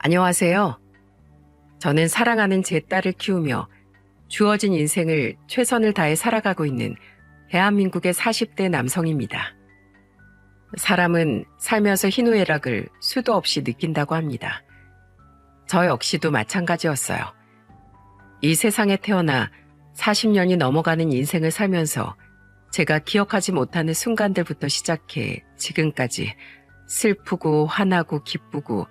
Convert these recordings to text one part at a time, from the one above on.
안녕하세요. 저는 사랑하는 제 딸을 키우며 주어진 인생을 최선을 다해 살아가고 있는 대한민국의 40대 남성입니다. 사람은 살면서 희노애락을 수도 없이 느낀다고 합니다. 저 역시도 마찬가지였어요. 이 세상에 태어나 40년이 넘어가는 인생을 살면서 제가 기억하지 못하는 순간들부터 시작해 지금까지 슬프고 화나고 기쁘고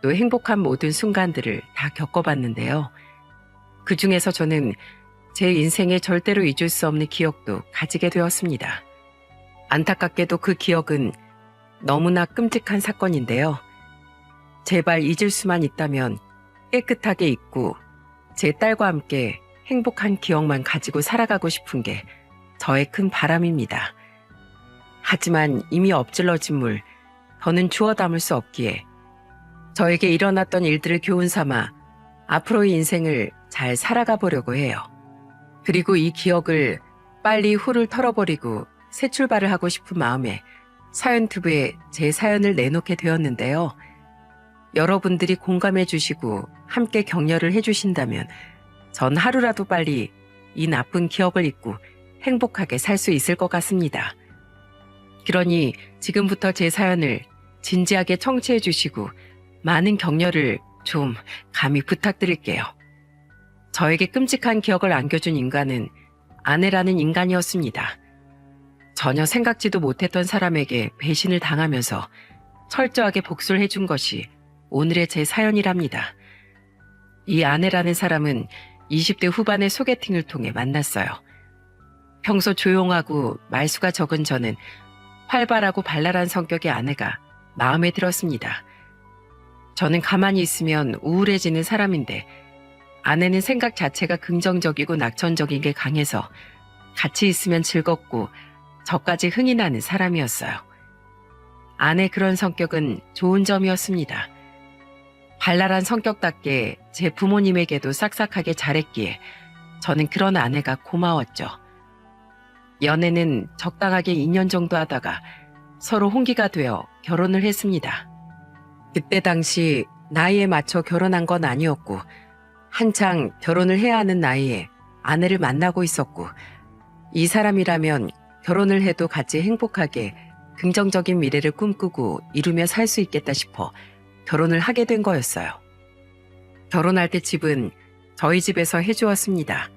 또 행복한 모든 순간들을 다 겪어봤는데요. 그 중에서 저는 제 인생에 절대로 잊을 수 없는 기억도 가지게 되었습니다. 안타깝게도 그 기억은 너무나 끔찍한 사건인데요. 제발 잊을 수만 있다면 깨끗하게 잊고 제 딸과 함께 행복한 기억만 가지고 살아가고 싶은 게 저의 큰 바람입니다. 하지만 이미 엎질러진 물, 더는 주워 담을 수 없기에 저에게 일어났던 일들을 교훈 삼아 앞으로의 인생을 잘 살아가 보려고 해요. 그리고 이 기억을 빨리 훌을 털어버리고 새 출발을 하고 싶은 마음에 사연투브에 제 사연을 내놓게 되었는데요. 여러분들이 공감해 주시고 함께 격려를 해 주신다면 전 하루라도 빨리 이 나쁜 기억을 잊고 행복하게 살 수 있을 것 같습니다. 그러니 지금부터 제 사연을 진지하게 청취해 주시고 많은 격려를 좀 감히 부탁드릴게요. 저에게 끔찍한 기억을 안겨준 인간은 아내라는 인간이었습니다. 전혀 생각지도 못했던 사람에게 배신을 당하면서 철저하게 복수를 해준 것이 오늘의 제 사연이랍니다. 이 아내라는 사람은 20대 후반의 소개팅을 통해 만났어요. 평소 조용하고 말수가 적은 저는 활발하고 발랄한 성격의 아내가 마음에 들었습니다. 저는 가만히 있으면 우울해지는 사람인데 아내는 생각 자체가 긍정적이고 낙천적인 게 강해서 같이 있으면 즐겁고 저까지 흥이 나는 사람이었어요. 아내 그런 성격은 좋은 점이었습니다. 발랄한 성격답게 제 부모님에게도 싹싹하게 잘했기에 저는 그런 아내가 고마웠죠. 연애는 적당하게 2년 정도 하다가 서로 혼기가 되어 결혼을 했습니다. 그때 당시 나이에 맞춰 결혼한 건 아니었고 한창 결혼을 해야 하는 나이에 아내를 만나고 있었고 이 사람이라면 결혼을 해도 같이 행복하게 긍정적인 미래를 꿈꾸고 이루며 살 수 있겠다 싶어 결혼을 하게 된 거였어요. 결혼할 때 집은 저희 집에서 해주었습니다.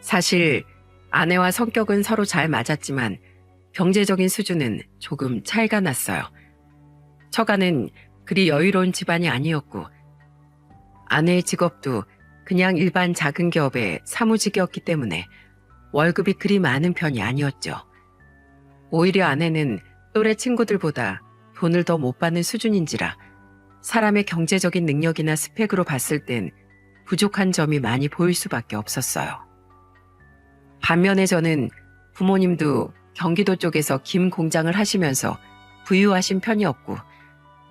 사실 아내와 성격은 서로 잘 맞았지만 경제적인 수준은 조금 차이가 났어요. 처가는 그리 여유로운 집안이 아니었고 아내의 직업도 그냥 일반 작은 기업의 사무직이었기 때문에 월급이 그리 많은 편이 아니었죠. 오히려 아내는 또래 친구들보다 돈을 더 못 받는 수준인지라 사람의 경제적인 능력이나 스펙으로 봤을 땐 부족한 점이 많이 보일 수밖에 없었어요. 반면에 저는 부모님도 경기도 쪽에서 김 공장을 하시면서 부유하신 편이었고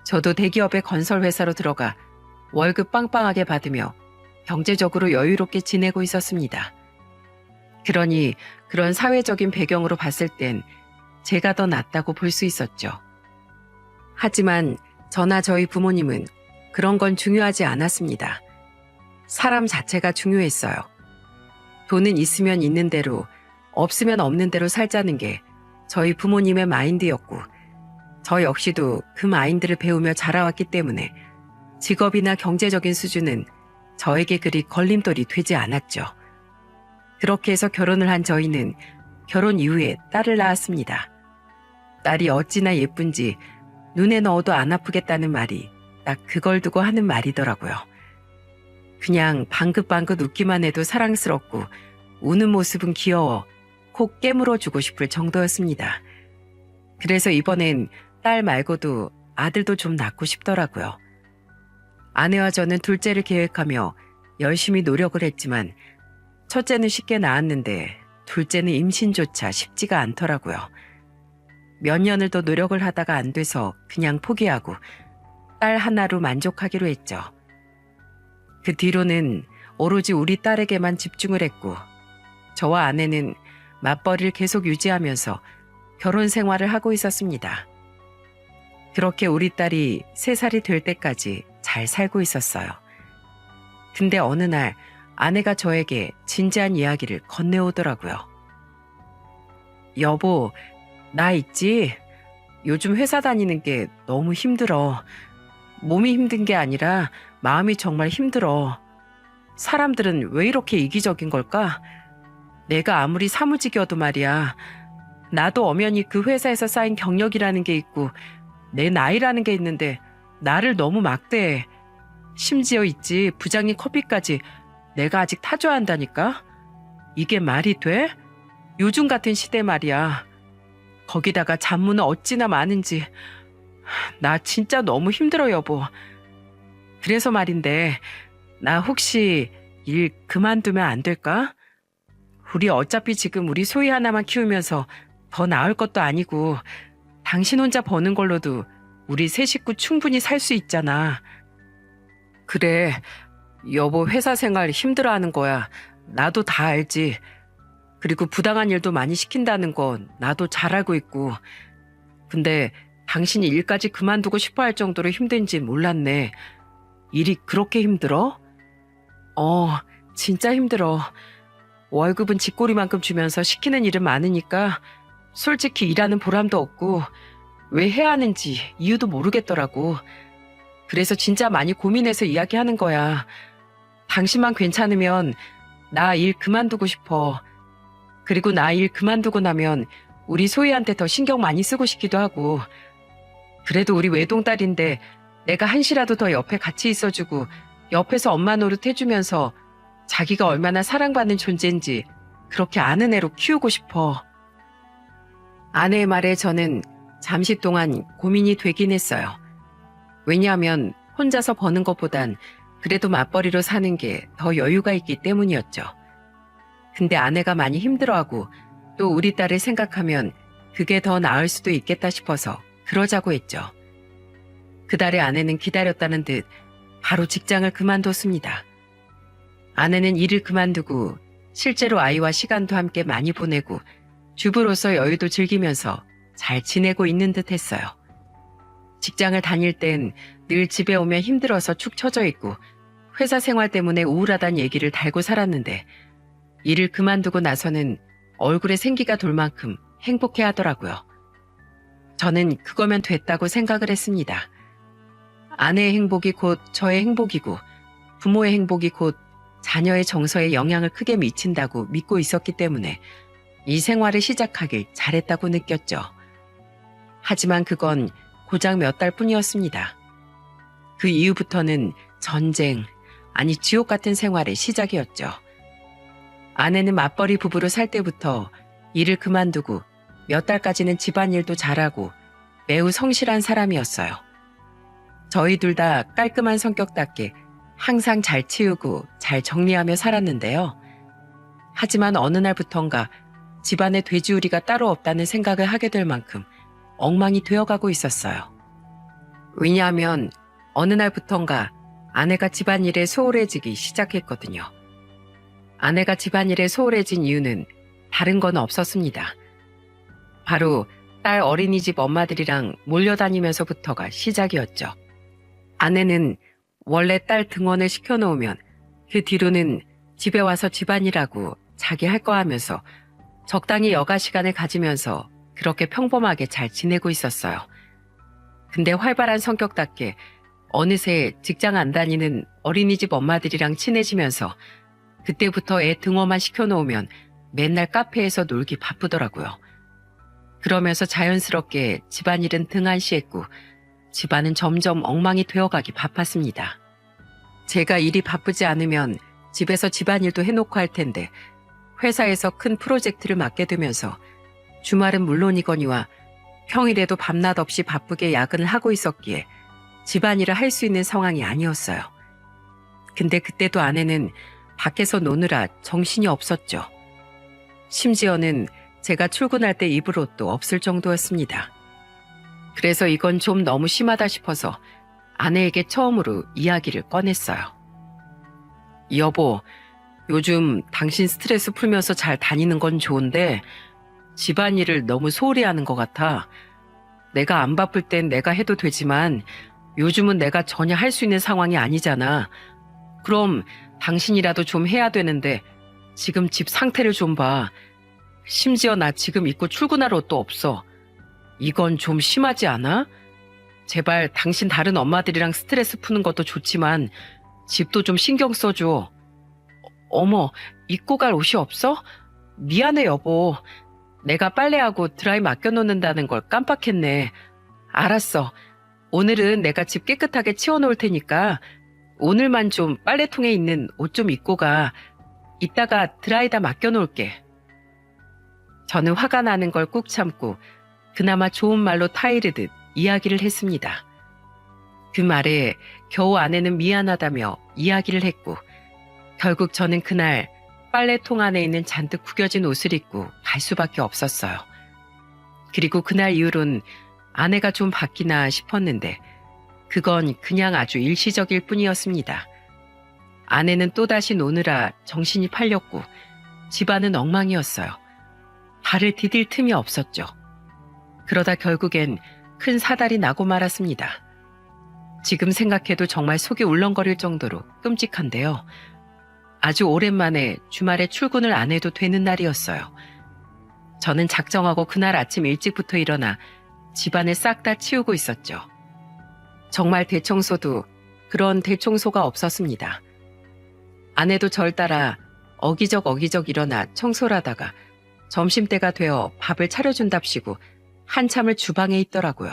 저도 대기업의 건설회사로 들어가 월급 빵빵하게 받으며 경제적으로 여유롭게 지내고 있었습니다. 그러니 그런 사회적인 배경으로 봤을 땐 제가 더 낫다고 볼 수 있었죠. 하지만 저나 저희 부모님은 그런 건 중요하지 않았습니다. 사람 자체가 중요했어요. 돈은 있으면 있는 대로, 없으면 없는 대로 살자는 게 저희 부모님의 마인드였고 저 역시도 그 마인드를 배우며 자라왔기 때문에 직업이나 경제적인 수준은 저에게 그리 걸림돌이 되지 않았죠. 그렇게 해서 결혼을 한 저희는 결혼 이후에 딸을 낳았습니다. 딸이 어찌나 예쁜지 눈에 넣어도 안 아프겠다는 말이 딱 그걸 두고 하는 말이더라고요. 그냥 방긋방긋 웃기만 해도 사랑스럽고 우는 모습은 귀여워 콕 깨물어주고 싶을 정도였습니다. 그래서 이번엔 딸 말고도 아들도 좀 낳고 싶더라고요. 아내와 저는 둘째를 계획하며 열심히 노력을 했지만 첫째는 쉽게 낳았는데 둘째는 임신조차 쉽지가 않더라고요. 몇 년을 더 노력을 하다가 안 돼서 그냥 포기하고 딸 하나로 만족하기로 했죠. 그 뒤로는 오로지 우리 딸에게만 집중을 했고 저와 아내는 맞벌이를 계속 유지하면서 결혼 생활을 하고 있었습니다. 그렇게 우리 딸이 3살이 될 때까지 잘 살고 있었어요. 근데 어느 날 아내가 저에게 진지한 이야기를 건네오더라고요. 여보, 나 있지? 요즘 회사 다니는 게 너무 힘들어. 몸이 힘든 게 아니라 마음이 정말 힘들어. 사람들은 왜 이렇게 이기적인 걸까? 내가 아무리 사무직이어도 말이야. 나도 엄연히 그 회사에서 쌓인 경력이라는 게 있고 내 나이라는 게 있는데 나를 너무 막대해. 심지어 있지 부장님 커피까지 내가 아직 타줘야 한다니까? 이게 말이 돼? 요즘 같은 시대 말이야. 거기다가 잡무는 어찌나 많은지. 나 진짜 너무 힘들어 여보. 그래서 말인데 나 혹시 일 그만두면 안 될까? 우리 어차피 지금 우리 소희 하나만 키우면서 더 나을 것도 아니고 당신 혼자 버는 걸로도 우리 세 식구 충분히 살 수 있잖아. 그래, 여보 회사 생활 힘들어하는 거야. 나도 다 알지. 그리고 부당한 일도 많이 시킨다는 건 나도 잘 알고 있고. 근데 당신이 일까지 그만두고 싶어 할 정도로 힘든지 몰랐네. 일이 그렇게 힘들어? 진짜 힘들어. 월급은 쥐꼬리만큼 주면서 시키는 일은 많으니까 솔직히 일하는 보람도 없고 왜 해야 하는지 이유도 모르겠더라고. 그래서 진짜 많이 고민해서 이야기하는 거야. 당신만 괜찮으면 나 일 그만두고 싶어. 그리고 나 일 그만두고 나면 우리 소희한테 더 신경 많이 쓰고 싶기도 하고. 그래도 우리 외동딸인데 내가 한시라도 더 옆에 같이 있어주고 옆에서 엄마 노릇 해주면서 자기가 얼마나 사랑받는 존재인지 그렇게 아는 애로 키우고 싶어. 아내의 말에 저는 잠시 동안 고민이 되긴 했어요. 왜냐하면 혼자서 버는 것보단 그래도 맞벌이로 사는 게 더 여유가 있기 때문이었죠. 근데 아내가 많이 힘들어하고 또 우리 딸을 생각하면 그게 더 나을 수도 있겠다 싶어서 그러자고 했죠. 그달에 아내는 기다렸다는 듯 바로 직장을 그만뒀습니다. 아내는 일을 그만두고 실제로 아이와 시간도 함께 많이 보내고 주부로서 여유도 즐기면서 잘 지내고 있는 듯 했어요. 직장을 다닐 땐 늘 집에 오면 힘들어서 축 처져 있고 회사 생활 때문에 우울하다는 얘기를 달고 살았는데 일을 그만두고 나서는 얼굴에 생기가 돌 만큼 행복해 하더라고요. 저는 그거면 됐다고 생각을 했습니다. 아내의 행복이 곧 저의 행복이고 부모의 행복이 곧 자녀의 정서에 영향을 크게 미친다고 믿고 있었기 때문에 이 생활을 시작하길 잘했다고 느꼈죠. 하지만 그건 고작 몇 달 뿐이었습니다. 그 이후부터는 전쟁, 아니 지옥 같은 생활의 시작이었죠. 아내는 맞벌이 부부로 살 때부터 일을 그만두고 몇 달까지는 집안일도 잘하고 매우 성실한 사람이었어요. 저희 둘 다 깔끔한 성격답게 항상 잘 치우고 잘 정리하며 살았는데요. 하지만 어느 날부턴가 집안에 돼지우리가 따로 없다는 생각을 하게 될 만큼 엉망이 되어가고 있었어요. 왜냐하면 어느 날부턴가 아내가 집안일에 소홀해지기 시작했거든요. 아내가 집안일에 소홀해진 이유는 다른 건 없었습니다. 바로 딸 어린이집 엄마들이랑 몰려다니면서부터가 시작이었죠. 아내는 원래 딸 등원을 시켜놓으면 그 뒤로는 집에 와서 집안일하고 자기 할 거 하면서 적당히 여가 시간을 가지면서 그렇게 평범하게 잘 지내고 있었어요. 근데 활발한 성격답게 어느새 직장 안 다니는 어린이집 엄마들이랑 친해지면서 그때부터 애 등원만 시켜놓으면 맨날 카페에서 놀기 바쁘더라고요. 그러면서 자연스럽게 집안일은 등한시했고 집안은 점점 엉망이 되어가기 바빴습니다. 제가 일이 바쁘지 않으면 집에서 집안일도 해놓고 할 텐데 회사에서 큰 프로젝트를 맡게 되면서 주말은 물론이거니와 평일에도 밤낮 없이 바쁘게 야근을 하고 있었기에 집안일을 할 수 있는 상황이 아니었어요. 근데 그때도 아내는 밖에서 노느라 정신이 없었죠. 심지어는 제가 출근할 때 입을 옷도 없을 정도였습니다. 그래서 이건 좀 너무 심하다 싶어서 아내에게 처음으로 이야기를 꺼냈어요. 여보, 요즘 당신 스트레스 풀면서 잘 다니는 건 좋은데 집안일을 너무 소홀히 하는 것 같아. 내가 안 바쁠 땐 내가 해도 되지만 요즘은 내가 전혀 할 수 있는 상황이 아니잖아. 그럼 당신이라도 좀 해야 되는데 지금 집 상태를 좀 봐. 심지어 나 지금 입고 출근할 옷도 없어. 이건 좀 심하지 않아? 제발 당신 다른 엄마들이랑 스트레스 푸는 것도 좋지만 집도 좀 신경 써줘. 어머, 입고 갈 옷이 없어? 미안해 여보. 내가 빨래하고 드라이 맡겨놓는다는 걸 깜빡했네. 알았어. 오늘은 내가 집 깨끗하게 치워놓을 테니까 오늘만 좀 빨래통에 있는 옷 좀 입고 가. 이따가 드라이다 맡겨놓을게. 저는 화가 나는 걸 꾹 참고 그나마 좋은 말로 타이르듯 이야기를 했습니다. 그 말에 겨우 아내는 미안하다며 이야기를 했고 결국 저는 그날 빨래통 안에 있는 잔뜩 구겨진 옷을 입고 갈 수밖에 없었어요. 그리고 그날 이후론 아내가 좀 바뀌나 싶었는데 그건 그냥 아주 일시적일 뿐이었습니다. 아내는 또다시 노느라 정신이 팔렸고 집안은 엉망이었어요. 발을 디딜 틈이 없었죠. 그러다 결국엔 큰 사달이 나고 말았습니다. 지금 생각해도 정말 속이 울렁거릴 정도로 끔찍한데요. 아주 오랜만에 주말에 출근을 안 해도 되는 날이었어요. 저는 작정하고 그날 아침 일찍부터 일어나 집안을 싹 다 치우고 있었죠. 정말 대청소도 그런 대청소가 없었습니다. 아내도 절 따라 어기적 일어나 청소를 하다가 점심때가 되어 밥을 차려준답시고 한참을 주방에 있더라고요.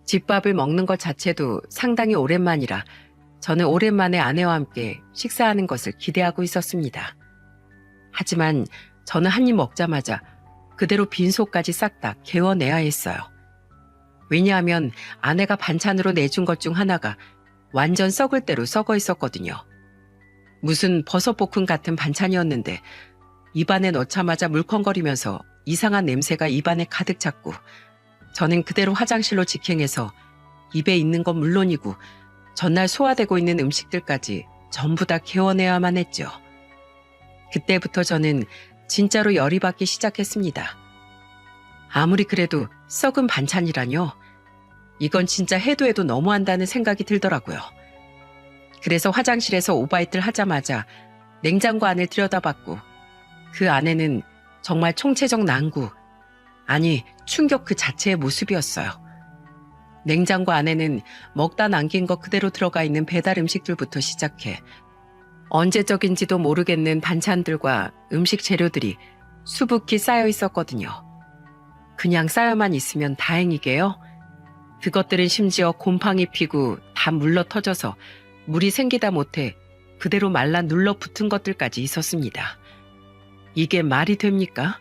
집밥을 먹는 것 자체도 상당히 오랜만이라 저는 오랜만에 아내와 함께 식사하는 것을 기대하고 있었습니다. 하지만 저는 한 입 먹자마자 그대로 빈속까지 싹 다 개워내야 했어요. 왜냐하면 아내가 반찬으로 내준 것 중 하나가 완전 썩을 대로 썩어 있었거든요. 무슨 버섯볶음 같은 반찬이었는데 입안에 넣자마자 물컹거리면서 이상한 냄새가 입안에 가득 찼고 저는 그대로 화장실로 직행해서 입에 있는 건 물론이고 전날 소화되고 있는 음식들까지 전부 다 개워내야만 했죠. 그때부터 저는 진짜로 열이 받기 시작했습니다. 아무리 그래도 썩은 반찬이라뇨. 이건 진짜 해도 해도 너무한다는 생각이 들더라고요. 그래서 화장실에서 오바이트를 하자마자 냉장고 안을 들여다봤고 그 안에는 정말 총체적 난구, 아니 충격 그 자체의 모습이었어요. 냉장고 안에는 먹다 남긴 거 그대로 들어가 있는 배달 음식들부터 시작해 언제적인지도 모르겠는 반찬들과 음식 재료들이 수북히 쌓여 있었거든요. 그냥 쌓여만 있으면 다행이게요. 그것들은 심지어 곰팡이 피고 다 물러 터져서 물이 생기다 못해 그대로 말라 눌러 붙은 것들까지 있었습니다. 이게 말이 됩니까?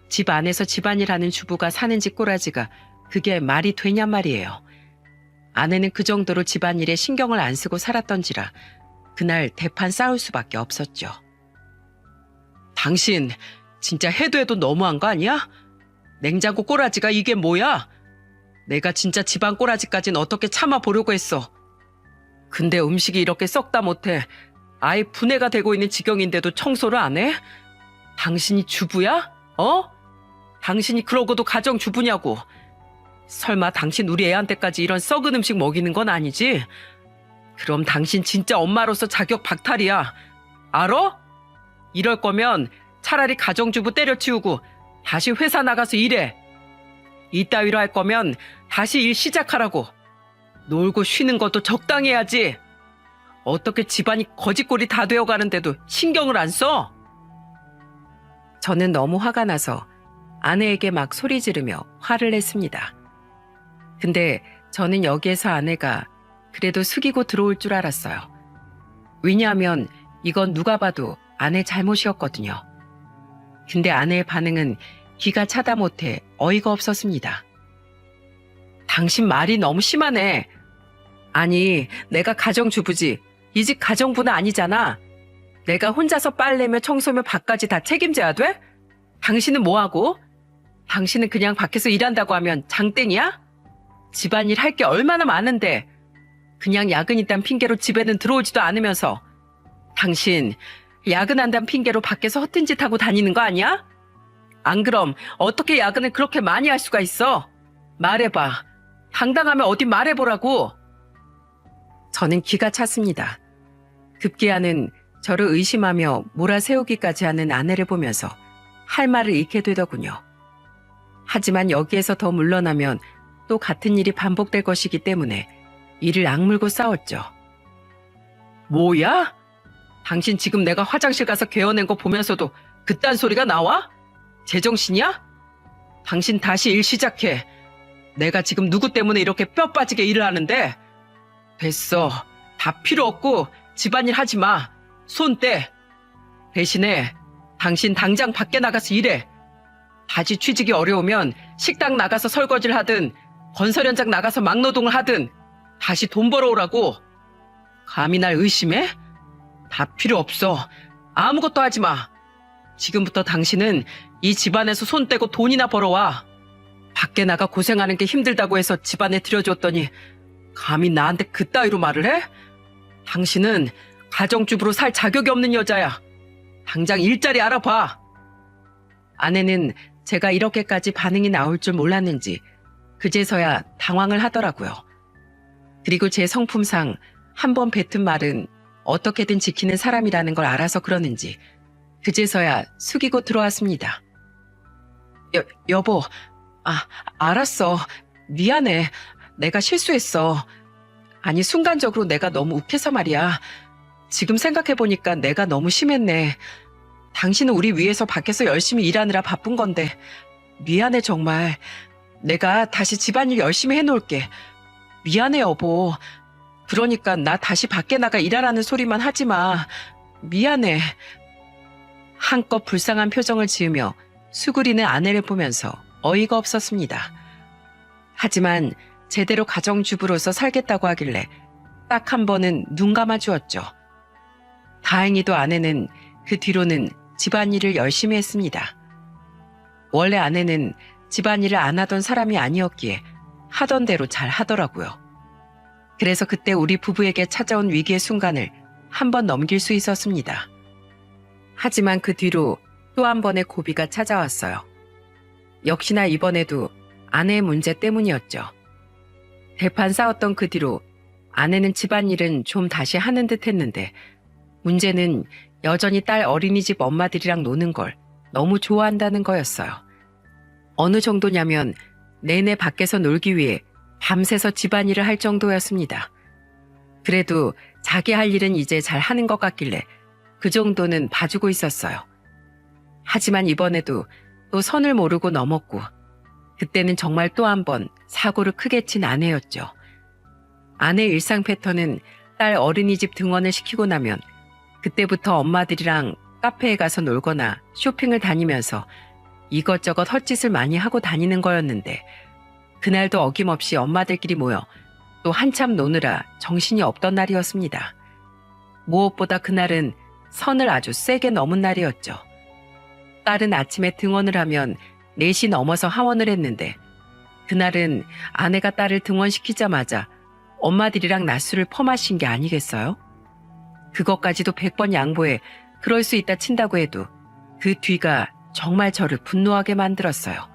집 안에서 집안일 하는 주부가 사는 집 꼬라지가 그게 말이 되냔 말이에요. 아내는 그 정도로 집안일에 신경을 안 쓰고 살았던지라 그날 대판 싸울 수밖에 없었죠. 당신 진짜 해도 해도 너무한 거 아니야? 냉장고 꼬라지가 이게 뭐야? 내가 진짜 집안 꼬라지까진 어떻게 참아보려고 했어. 근데 음식이 이렇게 썩다 못해 아예 분해가 되고 있는 지경인데도 청소를 안 해? 당신이 주부야? 어? 당신이 그러고도 가정주부냐고. 설마 당신 우리 애한테까지 이런 썩은 음식 먹이는 건 아니지? 그럼 당신 진짜 엄마로서 자격 박탈이야. 알어? 이럴 거면 차라리 가정주부 때려치우고 다시 회사 나가서 일해. 이따위로 할 거면 다시 일 시작하라고. 놀고 쉬는 것도 적당히 해야지. 어떻게 집안이 거지꼴이 다 되어가는데도 신경을 안 써? 저는 너무 화가 나서 아내에게 막 소리 지르며 화를 냈습니다. 근데 저는 여기에서 아내가 그래도 숙이고 들어올 줄 알았어요. 왜냐하면 이건 누가 봐도 아내 잘못이었거든요. 근데 아내의 반응은 귀가 차다 못해 어이가 없었습니다. 당신 말이 너무 심하네. 아니, 내가 가정주부지. 이 집 가정부는 아니잖아. 내가 혼자서 빨래며 청소며 밥까지 다 책임져야 돼? 당신은 뭐하고? 당신은 그냥 밖에서 일한다고 하면 장땡이야? 집안일 할 게 얼마나 많은데 그냥 야근이란 핑계로 집에는 들어오지도 않으면서 당신 야근한다는 핑계로 밖에서 허튼 짓 하고 다니는 거 아니야? 안 그럼 어떻게 야근을 그렇게 많이 할 수가 있어? 말해봐. 당당하면 어디 말해보라고. 저는 기가 찼습니다. 급기야는 저를 의심하며 몰아세우기까지 하는 아내를 보면서 할 말을 잃게 되더군요. 하지만 여기에서 더 물러나면 또 같은 일이 반복될 것이기 때문에 이를 악물고 싸웠죠. 뭐야? 당신 지금 내가 화장실 가서 개어낸 거 보면서도 그딴 소리가 나와? 제정신이야? 당신 다시 일 시작해. 내가 지금 누구 때문에 이렇게 뼈 빠지게 일을 하는데? 됐어. 다 필요 없고 집안일 하지 마. 손 떼. 대신에 당신 당장 밖에 나가서 일해. 다시 취직이 어려우면 식당 나가서 설거지를 하든 건설 현장 나가서 막노동을 하든 다시 돈 벌어오라고. 감히 날 의심해? 다 필요 없어. 아무것도 하지 마. 지금부터 당신은 이 집안에서 손 떼고 돈이나 벌어와. 밖에 나가 고생하는 게 힘들다고 해서 집안에 들여줬더니 감히 나한테 그따위로 말을 해? 당신은 가정주부로 살 자격이 없는 여자야. 당장 일자리 알아봐. 아내는 제가 이렇게까지 반응이 나올 줄 몰랐는지 그제서야 당황을 하더라고요. 그리고 제 성품상 한 번 뱉은 말은 어떻게든 지키는 사람이라는 걸 알아서 그러는지 그제서야 숙이고 들어왔습니다. 여보, 알았어. 미안해. 내가 실수했어. 아니, 순간적으로 내가 너무 욱해서 말이야. 지금 생각해보니까 내가 너무 심했네. 당신은 우리 위해서 밖에서 열심히 일하느라 바쁜 건데 미안해 정말. 내가 다시 집안일 열심히 해놓을게. 미안해 여보. 그러니까 나 다시 밖에 나가 일하라는 소리만 하지 마. 미안해. 한껏 불쌍한 표정을 지으며 수그리는 아내를 보면서 어이가 없었습니다. 하지만 제대로 가정주부로서 살겠다고 하길래 딱 한 번은 눈 감아 주었죠. 다행히도 아내는 그 뒤로는 집안일을 열심히 했습니다. 원래 아내는 집안일을 안 하던 사람이 아니었기에 하던 대로 잘 하더라고요. 그래서 그때 우리 부부에게 찾아온 위기의 순간을 한 번 넘길 수 있었습니다. 하지만 그 뒤로 또 한 번의 고비가 찾아왔어요. 역시나 이번에도 아내의 문제 때문이었죠. 대판 싸웠던 그 뒤로 아내는 집안일은 좀 다시 하는 듯 했는데 문제는 여전히 딸 어린이집 엄마들이랑 노는 걸 너무 좋아한다는 거였어요. 어느 정도냐면 내내 밖에서 놀기 위해 밤새서 집안일을 할 정도였습니다. 그래도 자기 할 일은 이제 잘 하는 것 같길래 그 정도는 봐주고 있었어요. 하지만 이번에도 또 선을 모르고 넘었고 그때는 정말 또 한 번 사고를 크게 친 아내였죠. 아내의 일상 패턴은 딸 어린이집 등원을 시키고 나면 그때부터 엄마들이랑 카페에 가서 놀거나 쇼핑을 다니면서 이것저것 헛짓을 많이 하고 다니는 거였는데 그날도 어김없이 엄마들끼리 모여 또 한참 노느라 정신이 없던 날이었습니다. 무엇보다 그날은 선을 아주 세게 넘은 날이었죠. 딸은 아침에 등원을 하면 4시 넘어서 하원을 했는데 그날은 아내가 딸을 등원시키자마자 엄마들이랑 낮술을 퍼마신 게 아니겠어요? 그것까지도 100번 양보해 그럴 수 있다 친다고 해도 그 뒤가 정말 저를 분노하게 만들었어요.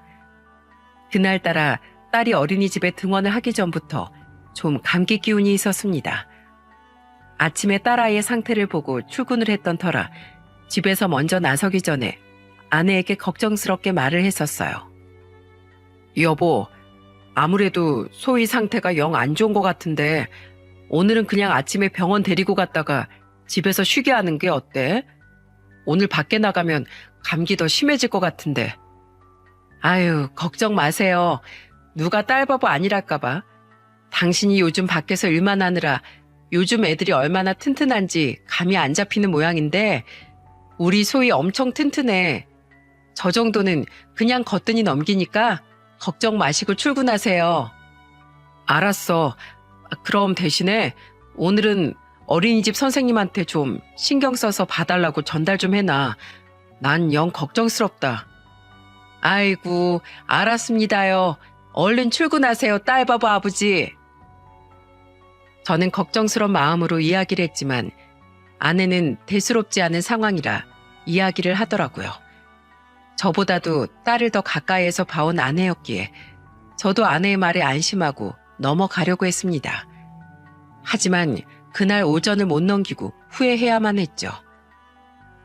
그날따라 딸이 어린이집에 등원을 하기 전부터 좀 감기 기운이 있었습니다. 아침에 딸아이의 상태를 보고 출근을 했던 터라 집에서 먼저 나서기 전에 아내에게 걱정스럽게 말을 했었어요. 여보, 아무래도 소희 상태가 영 안 좋은 것 같은데 오늘은 그냥 아침에 병원 데리고 갔다가 집에서 쉬게 하는 게 어때? 오늘 밖에 나가면 감기 더 심해질 것 같은데. 아유, 걱정 마세요. 누가 딸바보 아니랄까봐. 당신이 요즘 밖에서 일만 하느라 요즘 애들이 얼마나 튼튼한지 감이 안 잡히는 모양인데 우리 소희 엄청 튼튼해. 저 정도는 그냥 거뜬히 넘기니까 걱정 마시고 출근하세요. 알았어. 그럼 대신에 오늘은 어린이집 선생님한테 좀 신경 써서 봐달라고 전달 좀 해놔. 난 영 걱정스럽다. 아이고, 알았습니다요. 얼른 출근하세요, 딸바보 아버지. 저는 걱정스러운 마음으로 이야기를 했지만 아내는 대수롭지 않은 상황이라 이야기를 하더라고요. 저보다도 딸을 더 가까이에서 봐온 아내였기에 저도 아내의 말에 안심하고 넘어가려고 했습니다. 하지만 그날 오전을 못 넘기고 후회해야만 했죠.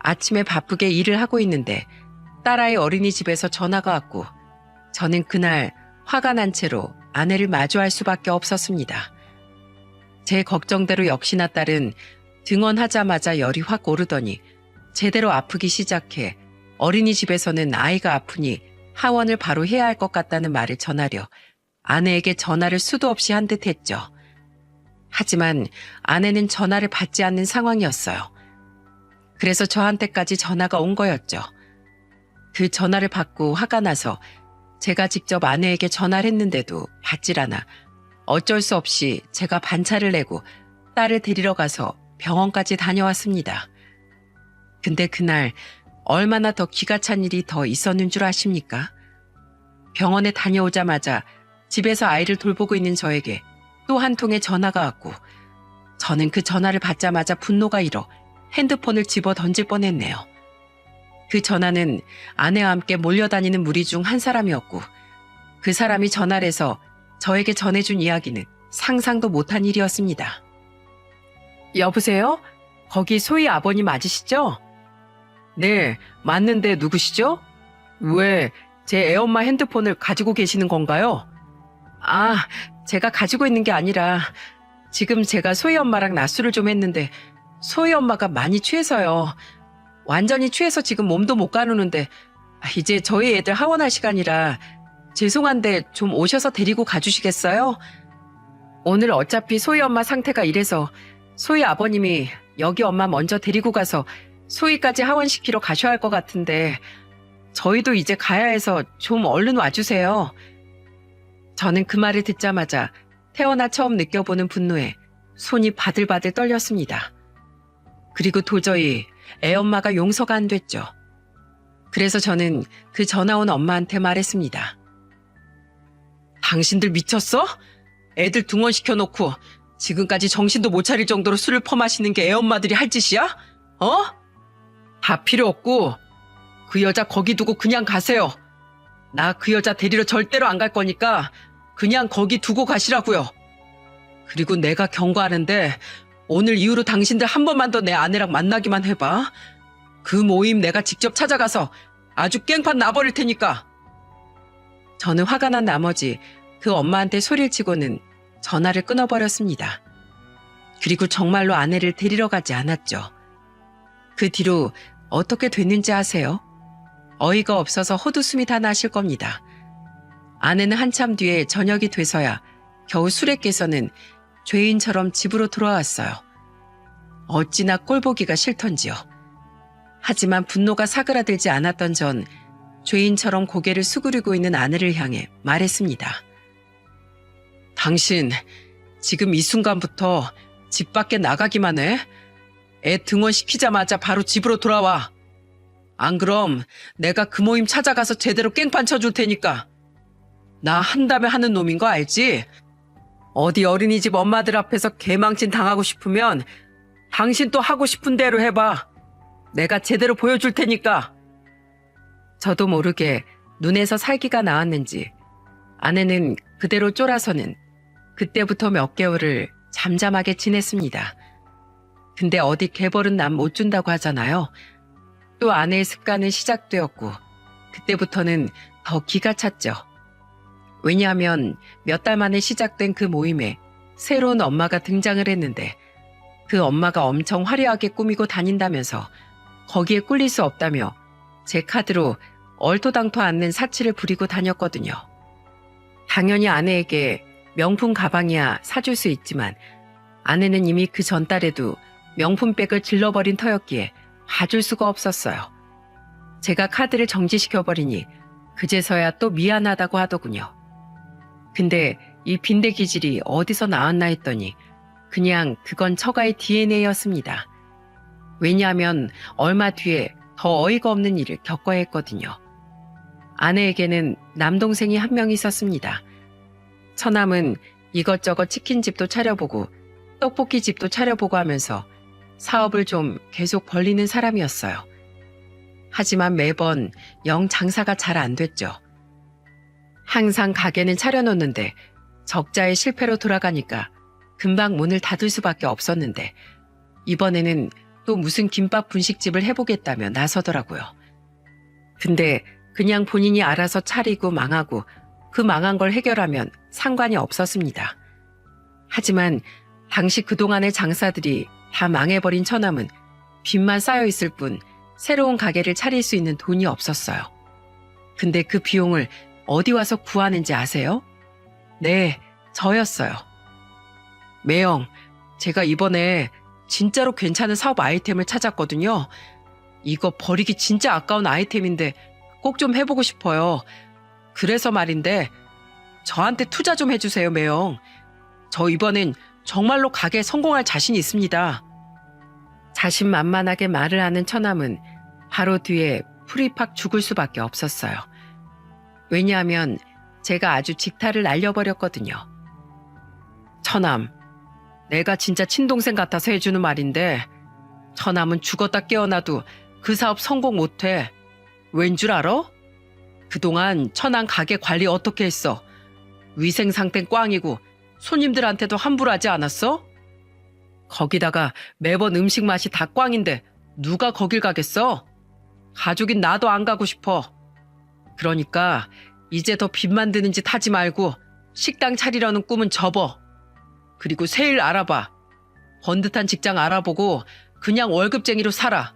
아침에 바쁘게 일을 하고 있는데 딸아이 어린이집에서 전화가 왔고 저는 그날 화가 난 채로 아내를 마주할 수밖에 없었습니다. 제 걱정대로 역시나 딸은 등원하자마자 열이 확 오르더니 제대로 아프기 시작해 어린이집에서는 아이가 아프니 하원을 바로 해야 할 것 같다는 말을 전하려 아내에게 전화를 수도 없이 한 듯 했죠. 하지만 아내는 전화를 받지 않는 상황이었어요. 그래서 저한테까지 전화가 온 거였죠. 그 전화를 받고 화가 나서 제가 직접 아내에게 전화를 했는데도 받질 않아 어쩔 수 없이 제가 반차를 내고 딸을 데리러 가서 병원까지 다녀왔습니다. 근데 그날 얼마나 더 기가 찬 일이 더 있었는 줄 아십니까? 병원에 다녀오자마자 집에서 아이를 돌보고 있는 저에게 또 한 통의 전화가 왔고 저는 그 전화를 받자마자 분노가 일어 핸드폰을 집어 던질 뻔했네요. 그 전화는 아내와 함께 몰려다니는 무리 중 한 사람이었고 그 사람이 전화를 해서 저에게 전해준 이야기는 상상도 못한 일이었습니다. 여보세요? 거기 소희 아버님 맞으시죠? 네, 맞는데 누구시죠? 왜 제 애엄마 핸드폰을 가지고 계시는 건가요? 아, 제가 가지고 있는 게 아니라 지금 제가 소희 엄마랑 낮술을 좀 했는데 소희 엄마가 많이 취해서요. 완전히 취해서 지금 몸도 못 가누는데 이제 저희 애들 하원할 시간이라 죄송한데 좀 오셔서 데리고 가주시겠어요? 오늘 어차피 소희 엄마 상태가 이래서 소희 아버님이 여기 엄마 먼저 데리고 가서 소희까지 하원시키러 가셔야 할 것 같은데 저희도 이제 가야 해서 좀 얼른 와주세요. 저는 그 말을 듣자마자 태어나 처음 느껴보는 분노에 손이 바들바들 떨렸습니다. 그리고 도저히 애엄마가 용서가 안 됐죠. 그래서 저는 그 전화 온 엄마한테 말했습니다. 당신들 미쳤어? 애들 등원시켜놓고 지금까지 정신도 못 차릴 정도로 술을 퍼마시는 게 애엄마들이 할 짓이야? 어? 다 필요 없고 그 여자 거기 두고 그냥 가세요. 나 그 여자 데리러 절대로 안 갈 거니까 그냥 거기 두고 가시라고요. 그리고 내가 경고하는데 오늘 이후로 당신들 한 번만 더 내 아내랑 만나기만 해봐. 그 모임 내가 직접 찾아가서 아주 깽판 나버릴 테니까. 저는 화가 난 나머지 그 엄마한테 소리를 치고는 전화를 끊어버렸습니다. 그리고 정말로 아내를 데리러 가지 않았죠. 그 뒤로 어떻게 됐는지 아세요? 어이가 없어서 헛웃음이 다 나실 겁니다. 아내는 한참 뒤에 저녁이 돼서야 겨우 술에 깨서는 죄인처럼 집으로 돌아왔어요. 어찌나 꼴보기가 싫던지요. 하지만 분노가 사그라들지 않았던 전 죄인처럼 고개를 수그리고 있는 아내를 향해 말했습니다. 당신 지금 이 순간부터 집 밖에 나가기만 해? 애 등원시키자마자 바로 집으로 돌아와. 안 그럼 내가 그 모임 찾아가서 제대로 깽판 쳐줄 테니까. 나 한다면 하는 놈인 거 알지? 어디 어린이집 엄마들 앞에서 개망신 당하고 싶으면 당신 또 하고 싶은 대로 해봐. 내가 제대로 보여줄 테니까. 저도 모르게 눈에서 살기가 나왔는지 아내는 그대로 쫄아서는 그때부터 몇 개월을 잠잠하게 지냈습니다. 근데 어디 개벌은 남 못 준다고 하잖아요. 또 아내의 습관은 시작되었고 그때부터는 더 기가 찼죠. 왜냐하면 몇 달 만에 시작된 그 모임에 새로운 엄마가 등장을 했는데 그 엄마가 엄청 화려하게 꾸미고 다닌다면서 거기에 꿀릴 수 없다며 제 카드로 얼토당토 않는 사치를 부리고 다녔거든요. 당연히 아내에게 명품 가방이야 사줄 수 있지만 아내는 이미 그 전달에도 명품백을 질러버린 터였기에 봐줄 수가 없었어요. 제가 카드를 정지시켜버리니 그제서야 또 미안하다고 하더군요. 근데 이 빈대 기질이 어디서 나왔나 했더니 그냥 그건 처가의 DNA였습니다. 왜냐하면 얼마 뒤에 더 어이가 없는 일을 겪어야 했거든요. 아내에게는 남동생이 한 명 있었습니다. 처남은 이것저것 치킨집도 차려보고 떡볶이집도 차려보고 하면서 사업을 좀 계속 벌리는 사람이었어요. 하지만 매번 영 장사가 잘 안 됐죠. 항상 가게는 차려놓는데 적자의 실패로 돌아가니까 금방 문을 닫을 수밖에 없었는데 이번에는 또 무슨 김밥 분식집을 해보겠다며 나서더라고요. 근데 그냥 본인이 알아서 차리고 망하고 그 망한 걸 해결하면 상관이 없었습니다. 하지만 당시 그동안의 장사들이 다 망해버린 처남은 빚만 쌓여있을 뿐 새로운 가게를 차릴 수 있는 돈이 없었어요. 근데 그 비용을 어디 와서 구하는지 아세요? 네, 저였어요. 매영, 제가 이번에 진짜로 괜찮은 사업 아이템을 찾았거든요. 이거 버리기 진짜 아까운 아이템인데 꼭 좀 해보고 싶어요. 그래서 말인데 저한테 투자 좀 해주세요, 매영. 저 이번엔 정말로 가게에 성공할 자신이 있습니다. 자신만만하게 말을 하는 처남은 바로 뒤에 풀이 팍 죽을 수밖에 없었어요. 왜냐하면 제가 아주 직타를 날려버렸거든요. 처남, 내가 진짜 친동생 같아서 해주는 말인데 처남은 죽었다 깨어나도 그 사업 성공 못해. 왠 줄 알아? 그동안 처남 가게 관리 어떻게 했어? 위생 상태는 꽝이고 손님들한테도 함부로 하지 않았어? 거기다가 매번 음식 맛이 다 꽝인데 누가 거길 가겠어? 가족인 나도 안 가고 싶어. 그러니까 이제 더 빚 만드는 짓 하지 말고 식당 차리려는 꿈은 접어. 그리고 새 일 알아봐. 번듯한 직장 알아보고 그냥 월급쟁이로 살아.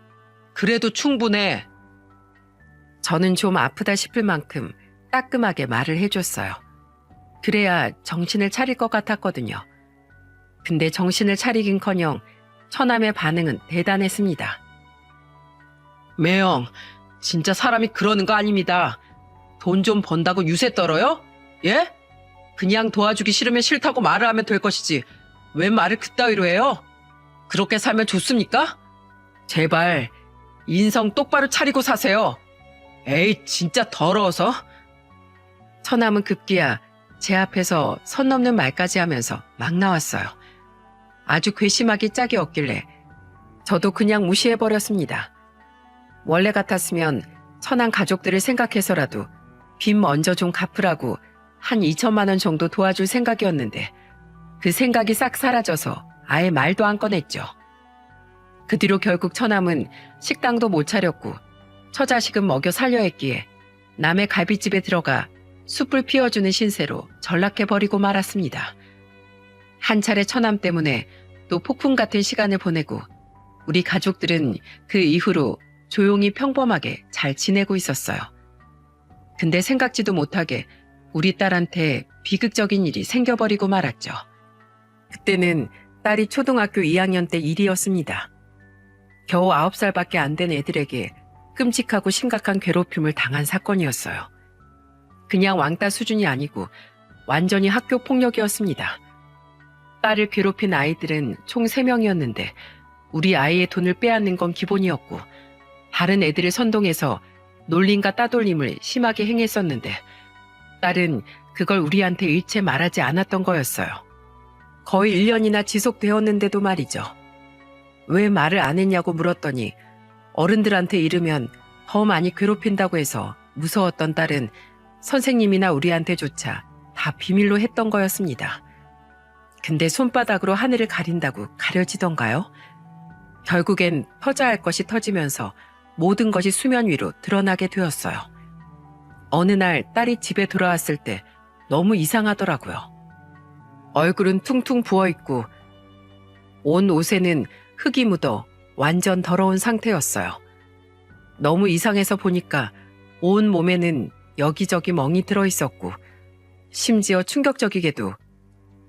그래도 충분해. 저는 좀 아프다 싶을 만큼 따끔하게 말을 해줬어요. 그래야 정신을 차릴 것 같았거든요. 근데 정신을 차리긴커녕 처남의 반응은 대단했습니다. 매영, 진짜 사람이 그러는 거 아닙니다. 돈 좀 번다고 유세 떨어요? 예? 그냥 도와주기 싫으면 싫다고 말을 하면 될 것이지 왜 말을 그따위로 해요? 그렇게 살면 좋습니까? 제발 인성 똑바로 차리고 사세요. 에이, 진짜 더러워서. 처남은 급기야 제 앞에서 선 넘는 말까지 하면서 막 나왔어요. 아주 괘씸하기 짝이 없길래 저도 그냥 무시해버렸습니다. 원래 같았으면 처남 가족들을 생각해서라도 빚 먼저 좀 갚으라고 한 2천만 원 정도 도와줄 생각이었는데 그 생각이 싹 사라져서 아예 말도 안 꺼냈죠. 그 뒤로 결국 처남은 식당도 못 차렸고 처자식은 먹여 살려 했기에 남의 갈비집에 들어가 숯불 피워주는 신세로 전락해버리고 말았습니다. 한 차례 처남 때문에 또 폭풍 같은 시간을 보내고 우리 가족들은 그 이후로 조용히 평범하게 잘 지내고 있었어요. 근데 생각지도 못하게 우리 딸한테 비극적인 일이 생겨버리고 말았죠. 그때는 딸이 초등학교 2학년 때 일이었습니다. 겨우 9살밖에 안 된 애들에게 끔찍하고 심각한 괴롭힘을 당한 사건이었어요. 그냥 왕따 수준이 아니고 완전히 학교 폭력이었습니다. 딸을 괴롭힌 아이들은 총 3명이었는데 우리 아이의 돈을 빼앗는 건 기본이었고 다른 애들을 선동해서 놀림과 따돌림을 심하게 행했었는데 딸은 그걸 우리한테 일체 말하지 않았던 거였어요. 거의 1년이나 지속되었는데도 말이죠. 왜 말을 안 했냐고 물었더니 어른들한테 이르면 더 많이 괴롭힌다고 해서 무서웠던 딸은 선생님이나 우리한테조차 다 비밀로 했던 거였습니다. 근데 손바닥으로 하늘을 가린다고 가려지던가요? 결국엔 터져야 할 것이 터지면서 모든 것이 수면 위로 드러나게 되었어요. 어느 날 딸이 집에 돌아왔을 때 너무 이상하더라고요. 얼굴은 퉁퉁 부어있고 온 옷에는 흙이 묻어 완전 더러운 상태였어요. 너무 이상해서 보니까 온 몸에는 여기저기 멍이 들어있었고 심지어 충격적이게도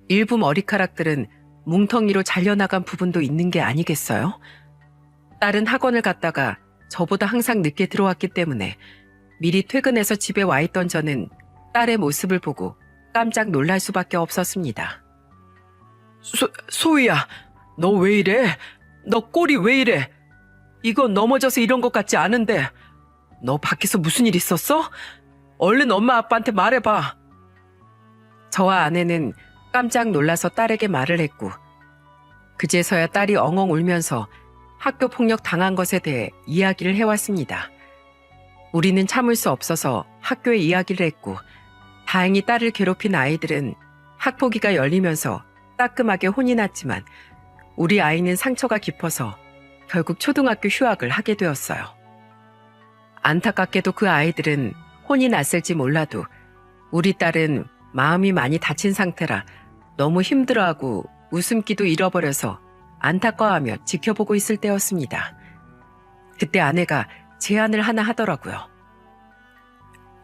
일부 머리카락들은 뭉텅이로 잘려나간 부분도 있는 게 아니겠어요? 딸은 학원을 갔다가 저보다 항상 늦게 들어왔기 때문에 미리 퇴근해서 집에 와 있던 저는 딸의 모습을 보고 깜짝 놀랄 수밖에 없었습니다. 소희야, 너 왜 이래? 너 꼴이 왜 이래? 이거 넘어져서 이런 것 같지 않은데 너 밖에서 무슨 일 있었어? 얼른 엄마 아빠한테 말해봐. 저와 아내는 깜짝 놀라서 딸에게 말을 했고 그제서야 딸이 엉엉 울면서 학교 폭력 당한 것에 대해 이야기를 해왔습니다. 우리는 참을 수 없어서 학교에 이야기를 했고 다행히 딸을 괴롭힌 아이들은 학폭위가 열리면서 따끔하게 혼이 났지만 우리 아이는 상처가 깊어서 결국 초등학교 휴학을 하게 되었어요. 안타깝게도 그 아이들은 혼이 났을지 몰라도 우리 딸은 마음이 많이 다친 상태라 너무 힘들어하고 웃음기도 잃어버려서 안타까워하며 지켜보고 있을 때였습니다. 그때 아내가 제안을 하나 하더라고요.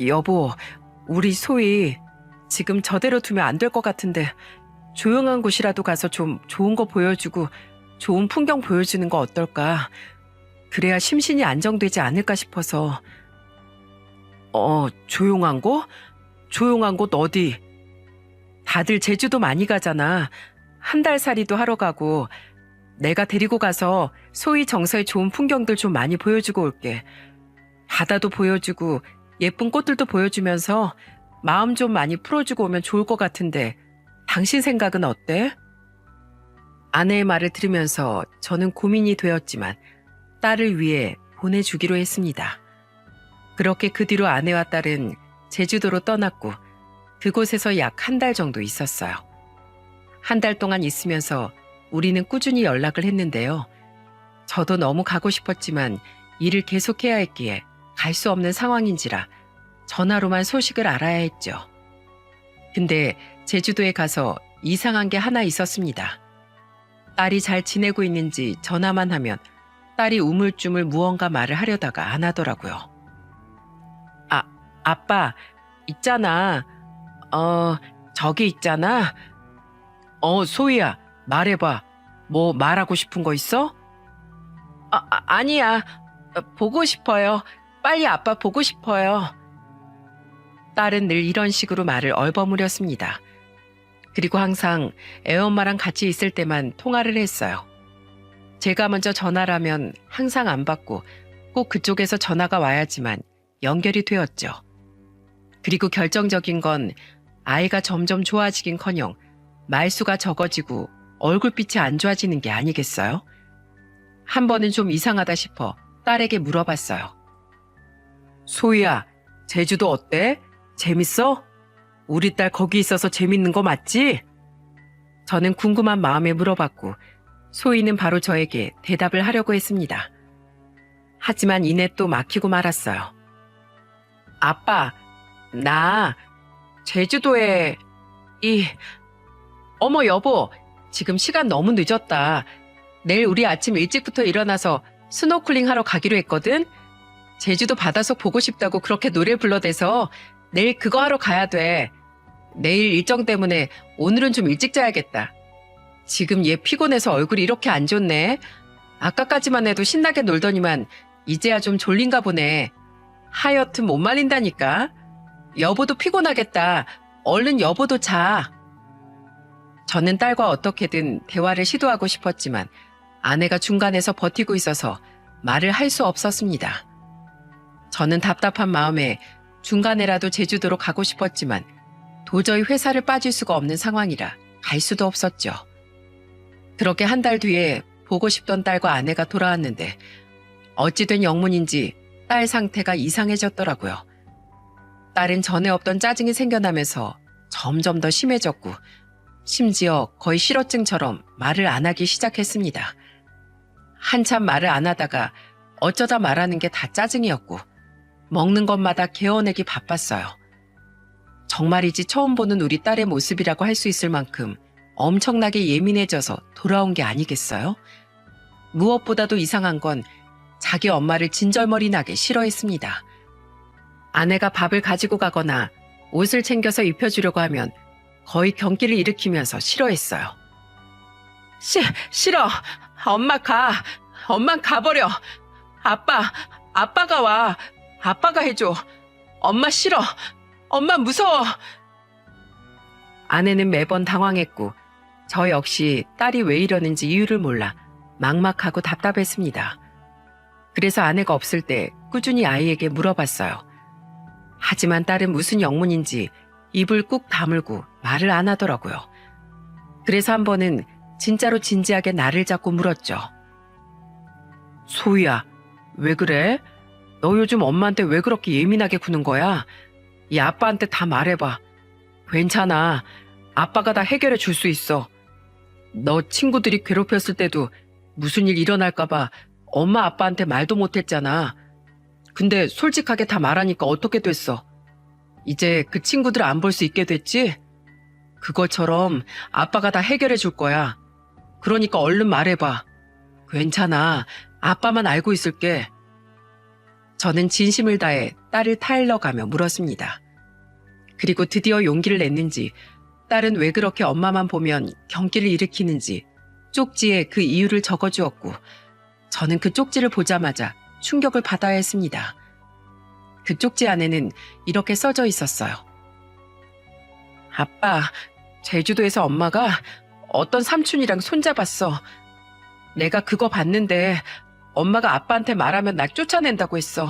여보, 우리 소희 지금 저대로 두면 안 될 것 같은데 조용한 곳이라도 가서 좀 좋은 거 보여주고 좋은 풍경 보여주는 거 어떨까? 그래야 심신이 안정되지 않을까 싶어서. 조용한 곳? 조용한 곳 어디? 다들 제주도 많이 가잖아. 한 달 살이도 하러 가고. 내가 데리고 가서 소희 정서의 좋은 풍경들 좀 많이 보여주고 올게. 바다도 보여주고 예쁜 꽃들도 보여주면서 마음 좀 많이 풀어주고 오면 좋을 것 같은데 당신 생각은 어때? 아내의 말을 들으면서 저는 고민이 되었지만 딸을 위해 보내주기로 했습니다. 그렇게 그 뒤로 아내와 딸은 제주도로 떠났고 그곳에서 약 한 달 정도 있었어요. 한 달 동안 있으면서 우리는 꾸준히 연락을 했는데요. 저도 너무 가고 싶었지만 일을 계속해야 했기에 갈 수 없는 상황인지라 전화로만 소식을 알아야 했죠. 근데 제주도에 가서 이상한 게 하나 있었습니다. 딸이 잘 지내고 있는지 전화만 하면 딸이 우물쭈물 무언가 말을 하려다가 안 하더라고요. 아빠, 있잖아. 저기 있잖아. 소희야, 말해봐. 뭐 말하고 싶은 거 있어? 아니야. 보고 싶어요. 빨리 아빠 보고 싶어요. 딸은 늘 이런 식으로 말을 얼버무렸습니다. 그리고 항상 애엄마랑 같이 있을 때만 통화를 했어요. 제가 먼저 전화를 하면 항상 안 받고 꼭 그쪽에서 전화가 와야지만 연결이 되었죠. 그리고 결정적인 건 아이가 점점 좋아지긴커녕 말수가 적어지고 얼굴빛이 안 좋아지는 게 아니겠어요? 한 번은 좀 이상하다 싶어 딸에게 물어봤어요. 소희야, 제주도 어때? 재밌어? 우리 딸 거기 있어서 재밌는 거 맞지? 저는 궁금한 마음에 물어봤고 소희는 바로 저에게 대답을 하려고 했습니다. 하지만 이내 또 막히고 말았어요. 아빠, 나 제주도에 어머 여보, 지금 시간 너무 늦었다. 내일 우리 아침 일찍부터 일어나서 스노클링 하러 가기로 했거든. 제주도 바닷속 보고 싶다고 그렇게 노래 불러대서 내일 그거 하러 가야 돼. 내일 일정 때문에 오늘은 좀 일찍 자야겠다. 지금 얘 피곤해서 얼굴이 이렇게 안 좋네. 아까까지만 해도 신나게 놀더니만 이제야 좀 졸린가 보네. 하여튼 못 말린다니까. 여보도 피곤하겠다. 얼른 여보도 자. 저는 딸과 어떻게든 대화를 시도하고 싶었지만 아내가 중간에서 버티고 있어서 말을 할 수 없었습니다. 저는 답답한 마음에 중간에라도 제주도로 가고 싶었지만 도저히 회사를 빠질 수가 없는 상황이라 갈 수도 없었죠. 그렇게 한 달 뒤에 보고 싶던 딸과 아내가 돌아왔는데 어찌된 영문인지 딸 상태가 이상해졌더라고요. 딸은 전에 없던 짜증이 생겨나면서 점점 더 심해졌고 심지어 거의 실어증처럼 말을 안 하기 시작했습니다. 한참 말을 안 하다가 어쩌다 말하는 게 다 짜증이었고 먹는 것마다 개어내기 바빴어요. 정말이지 처음 보는 우리 딸의 모습이라고 할 수 있을 만큼 엄청나게 예민해져서 돌아온 게 아니겠어요? 무엇보다도 이상한 건 자기 엄마를 진절머리 나게 싫어했습니다. 아내가 밥을 가지고 가거나 옷을 챙겨서 입혀주려고 하면 거의 경기를 일으키면서 싫어했어요. 싫어. 엄마 가. 엄만 가버려. 아빠가 와. 아빠가 해줘. 엄마 싫어. 엄마 무서워. 아내는 매번 당황했고 저 역시 딸이 왜 이러는지 이유를 몰라 막막하고 답답했습니다. 그래서 아내가 없을 때 꾸준히 아이에게 물어봤어요. 하지만 딸은 무슨 영문인지 입을 꾹 다물고 말을 안 하더라고요. 그래서 한 번은 진짜로 진지하게 나를 잡고 물었죠. 소희야, 왜 그래? 너 요즘 엄마한테 왜 그렇게 예민하게 구는 거야? 이 아빠한테 다 말해봐. 괜찮아. 아빠가 다 해결해 줄 수 있어. 너 친구들이 괴롭혔을 때도 무슨 일 일어날까봐 엄마 아빠한테 말도 못했잖아. 근데 솔직하게 다 말하니까 어떻게 됐어? 이제 그 친구들 안 볼 수 있게 됐지? 그것처럼 아빠가 다 해결해 줄 거야. 그러니까 얼른 말해봐. 괜찮아. 아빠만 알고 있을게. 저는 진심을 다해 딸을 타일러가며 물었습니다. 그리고 드디어 용기를 냈는지 딸은 왜 그렇게 엄마만 보면 경기를 일으키는지 쪽지에 그 이유를 적어주었고 저는 그 쪽지를 보자마자 충격을 받아야 했습니다. 그 쪽지 안에는 이렇게 써져 있었어요. 아빠, 제주도에서 엄마가 어떤 삼촌이랑 손잡았어. 내가 그거 봤는데 엄마가 아빠한테 말하면 날 쫓아낸다고 했어.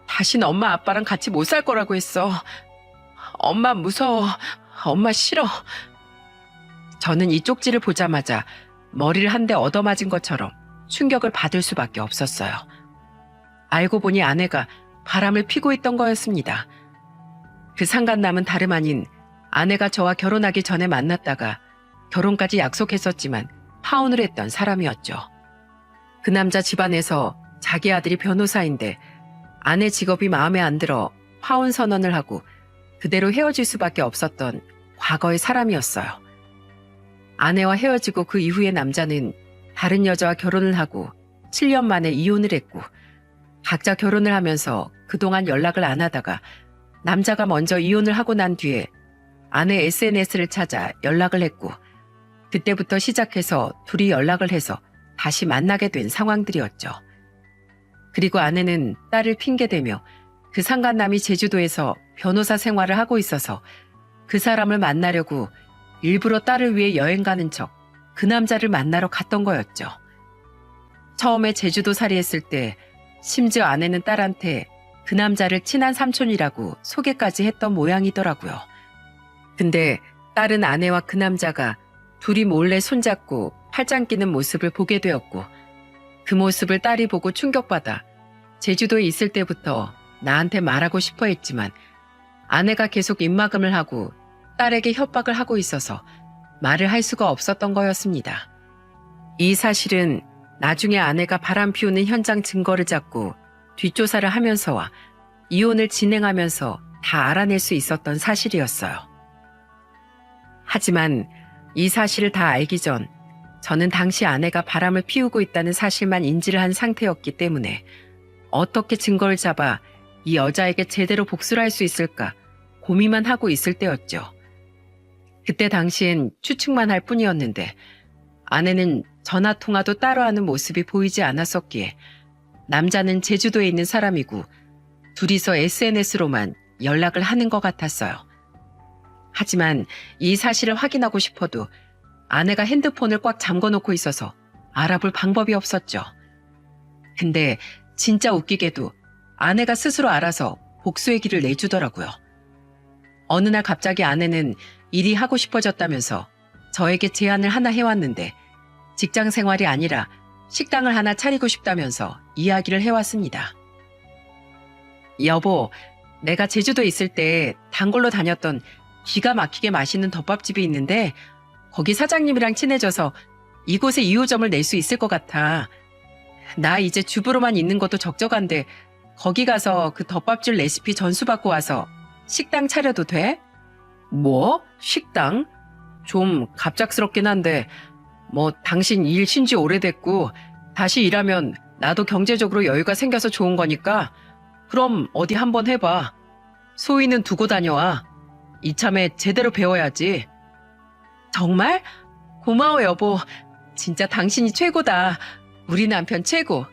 다시는 엄마 아빠랑 같이 못 살 거라고 했어. 엄마 무서워. 엄마 싫어. 저는 이 쪽지를 보자마자 머리를 한 대 얻어맞은 것처럼 충격을 받을 수밖에 없었어요. 알고 보니 아내가 바람을 피고 있던 거였습니다. 그 상간남은 다름 아닌 아내가 저와 결혼하기 전에 만났다가 결혼까지 약속했었지만 파혼을 했던 사람이었죠. 그 남자 집안에서 자기 아들이 변호사인데 아내 직업이 마음에 안 들어 파혼 선언을 하고 그대로 헤어질 수밖에 없었던 과거의 사람이었어요. 아내와 헤어지고 그 이후에 남자는 다른 여자와 결혼을 하고 7년 만에 이혼을 했고 각자 결혼을 하면서 그동안 연락을 안 하다가 남자가 먼저 이혼을 하고 난 뒤에 아내 SNS를 찾아 연락을 했고 그때부터 시작해서 둘이 연락을 해서 다시 만나게 된 상황들이었죠. 그리고 아내는 딸을 핑계대며 그 상간남이 제주도에서 변호사 생활을 하고 있어서 그 사람을 만나려고 일부러 딸을 위해 여행 가는 척 그 남자를 만나러 갔던 거였죠. 처음에 제주도 살이했을 때 심지어 아내는 딸한테 그 남자를 친한 삼촌이라고 소개까지 했던 모양이더라고요. 근데 딸은 아내와 그 남자가 둘이 몰래 손잡고 팔짱 끼는 모습을 보게 되었고 그 모습을 딸이 보고 충격받아 제주도에 있을 때부터 나한테 말하고 싶어 했지만 아내가 계속 입막음을 하고 딸에게 협박을 하고 있어서 말을 할 수가 없었던 거였습니다. 이 사실은 나중에 아내가 바람 피우는 현장 증거를 잡고 뒷조사를 하면서와 이혼을 진행하면서 다 알아낼 수 있었던 사실이었어요. 하지만 이 사실을 다 알기 전 저는 당시 아내가 바람을 피우고 있다는 사실만 인지를 한 상태였기 때문에 어떻게 증거를 잡아 이 여자에게 제대로 복수를 할 수 있을까 고민만 하고 있을 때였죠. 그때 당시엔 추측만 할 뿐이었는데 아내는 전화통화도 따로 하는 모습이 보이지 않았었기에 남자는 제주도에 있는 사람이고 둘이서 SNS로만 연락을 하는 것 같았어요. 하지만 이 사실을 확인하고 싶어도 아내가 핸드폰을 꽉 잠궈놓고 있어서 알아볼 방법이 없었죠. 근데 진짜 웃기게도 아내가 스스로 알아서 복수의 길을 내주더라고요. 어느 날 갑자기 아내는 일이 하고 싶어졌다면서 저에게 제안을 하나 해왔는데 직장 생활이 아니라 식당을 하나 차리고 싶다면서 이야기를 해왔습니다. 여보, 내가 제주도에 있을 때 단골로 다녔던 기가 막히게 맛있는 덮밥집이 있는데 거기 사장님이랑 친해져서 이곳에 2호점을 낼 수 있을 것 같아. 나 이제 주부로만 있는 것도 적적한데 거기 가서 그 덮밥집 레시피 전수받고 와서 식당 차려도 돼? 뭐? 식당? 좀 갑작스럽긴 한데 뭐 당신 일 쉰지 오래됐고 다시 일하면 나도 경제적으로 여유가 생겨서 좋은 거니까 그럼 어디 한번 해봐. 소희는 두고 다녀와. 이참에 제대로 배워야지. 정말? 고마워 여보. 진짜 당신이 최고다. 우리 남편 최고.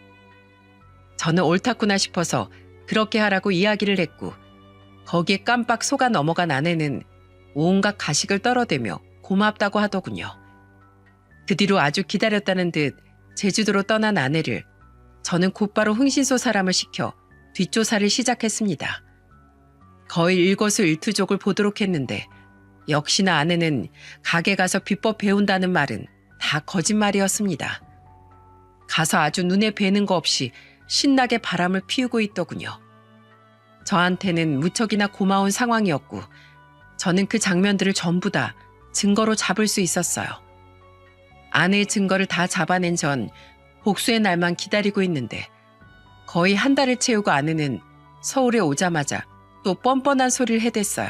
저는 옳았구나 싶어서 그렇게 하라고 이야기를 했고 거기에 깜빡 속아 넘어간 아내는 온갖 가식을 떨어대며 고맙다고 하더군요. 그 뒤로 아주 기다렸다는 듯 제주도로 떠난 아내를 저는 곧바로 흥신소 사람을 시켜 뒷조사를 시작했습니다. 거의 일거수일투족을 보도록 했는데 역시나 아내는 가게 가서 비법 배운다는 말은 다 거짓말이었습니다. 가서 아주 눈에 뵈는 거 없이 신나게 바람을 피우고 있더군요. 저한테는 무척이나 고마운 상황이었고 저는 그 장면들을 전부 다 증거로 잡을 수 있었어요. 아내의 증거를 다 잡아낸 전 복수의 날만 기다리고 있는데 거의 한 달을 채우고 아내는 서울에 오자마자 또 뻔뻔한 소리를 해댔어요.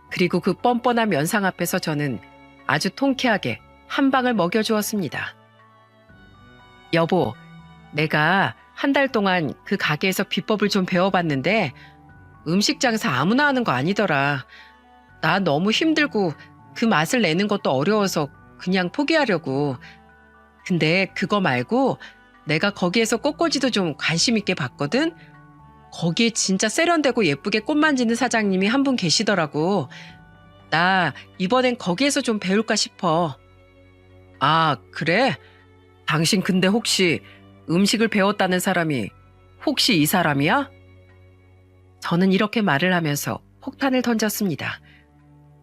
그리고 그 뻔뻔한 면상 앞에서 저는 아주 통쾌하게 한 방을 먹여주었습니다. 여보, 내가 한 달 동안 그 가게에서 비법을 좀 배워봤는데 음식 장사 아무나 하는 거 아니더라. 나 너무 힘들고 그 맛을 내는 것도 어려워서 그냥 포기하려고. 근데 그거 말고 내가 거기에서 꽃꽂이도 좀 관심 있게 봤거든? 거기에 진짜 세련되고 예쁘게 꽃 만지는 사장님이 한 분 계시더라고. 나 이번엔 거기에서 좀 배울까 싶어. 아, 그래? 당신 근데 혹시 음식을 배웠다는 사람이 혹시 이 사람이야? 저는 이렇게 말을 하면서 폭탄을 던졌습니다.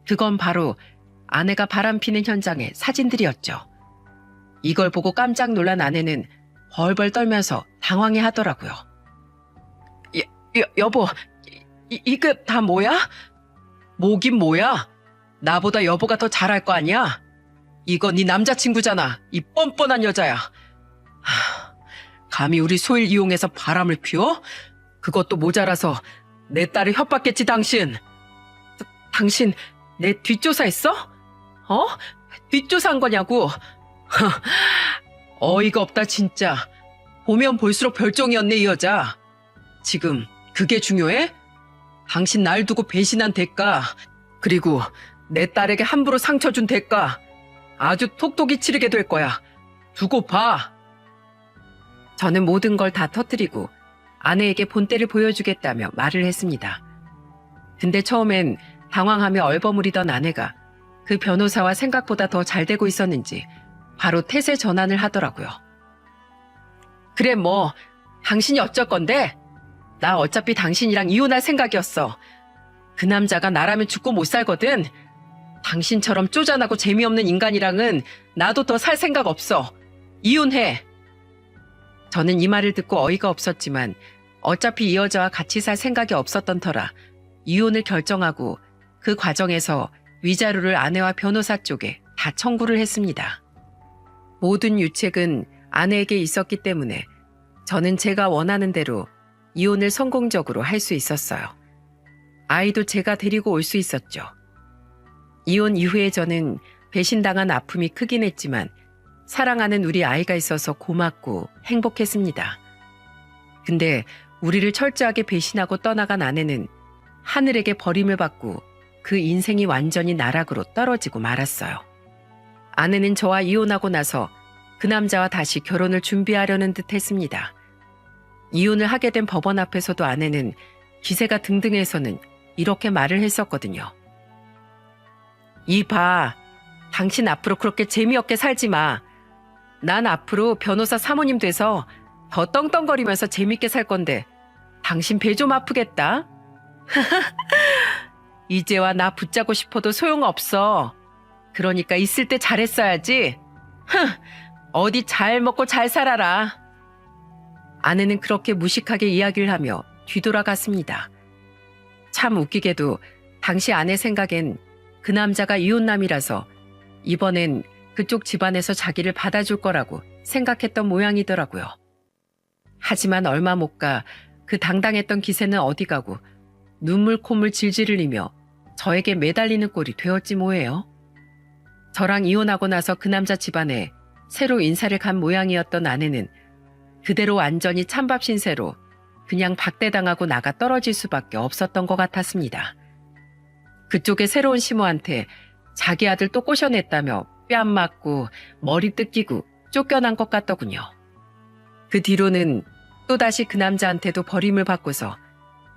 그건 바로 아내가 바람피는 현장의 사진들이었죠. 이걸 보고 깜짝 놀란 아내는 벌벌 떨면서 당황해 하더라고요. 여보, 이게 다 뭐야? 뭐긴 뭐야? 나보다 여보가 더 잘할 거 아니야? 이거 네 남자친구잖아. 이 뻔뻔한 여자야. 감히 우리 소일 이용해서 바람을 피워? 그것도 모자라서 내 딸을 협박했지 당신. 당신 내 뒷조사했어? 어? 뒷조사한 거냐고. 어이가 없다 진짜. 보면 볼수록 별종이었네 이 여자. 지금 그게 중요해? 당신 날 두고 배신한 대가, 그리고 내 딸에게 함부로 상처 준 대가 아주 톡톡히 치르게 될 거야. 두고 봐. 저는 모든 걸 다 터뜨리고 아내에게 본때를 보여주겠다며 말을 했습니다. 근데 처음엔 당황하며 얼버무리던 아내가 그 변호사와 생각보다 더 잘 되고 있었는지 바로 태세 전환을 하더라고요. 그래 뭐 당신이 어쩔 건데? 나 어차피 당신이랑 이혼할 생각이었어. 그 남자가 나라면 죽고 못 살거든. 당신처럼 쪼잔하고 재미없는 인간이랑은 나도 더 살 생각 없어. 이혼해. 저는 이 말을 듣고 어이가 없었지만 어차피 이 여자와 같이 살 생각이 없었던 터라 이혼을 결정하고 그 과정에서 위자료를 아내와 변호사 쪽에 다 청구를 했습니다. 모든 유책은 아내에게 있었기 때문에 저는 제가 원하는 대로 이혼을 성공적으로 할 수 있었어요. 아이도 제가 데리고 올 수 있었죠. 이혼 이후에 저는 배신당한 아픔이 크긴 했지만 사랑하는 우리 아이가 있어서 고맙고 행복했습니다. 근데 우리를 철저하게 배신하고 떠나간 아내는 하늘에게 버림을 받고 그 인생이 완전히 나락으로 떨어지고 말았어요. 아내는 저와 이혼하고 나서 그 남자와 다시 결혼을 준비하려는 듯 했습니다. 이혼을 하게 된 법원 앞에서도 아내는 기세가 등등해서는 이렇게 말을 했었거든요. 이봐, 당신 앞으로 그렇게 재미없게 살지 마. 난 앞으로 변호사 사모님 돼서 더 떵떵거리면서 재밌게 살 건데 당신 배 좀 아프겠다. 이제와 나 붙잡고 싶어도 소용없어. 그러니까 있을 때 잘했어야지. 어디 잘 먹고 잘 살아라. 아내는 그렇게 무식하게 이야기를 하며 뒤돌아갔습니다. 참 웃기게도 당시 아내 생각엔 그 남자가 이혼남이라서 이번엔 그쪽 집안에서 자기를 받아줄 거라고 생각했던 모양이더라고요. 하지만 얼마 못 가 그 당당했던 기세는 어디 가고 눈물 콧물 질질 흘리며 저에게 매달리는 꼴이 되었지 뭐예요. 저랑 이혼하고 나서 그 남자 집안에 새로 인사를 간 모양이었던 아내는 그대로 완전히 찬밥 신세로 그냥 박대당하고 나가 떨어질 수밖에 없었던 것 같았습니다. 그쪽의 새로운 시모한테 자기 아들 또 꼬셔냈다며 뺨 맞고 머리 뜯기고 쫓겨난 것 같더군요. 그 뒤로는 또다시 그 남자한테도 버림을 받고서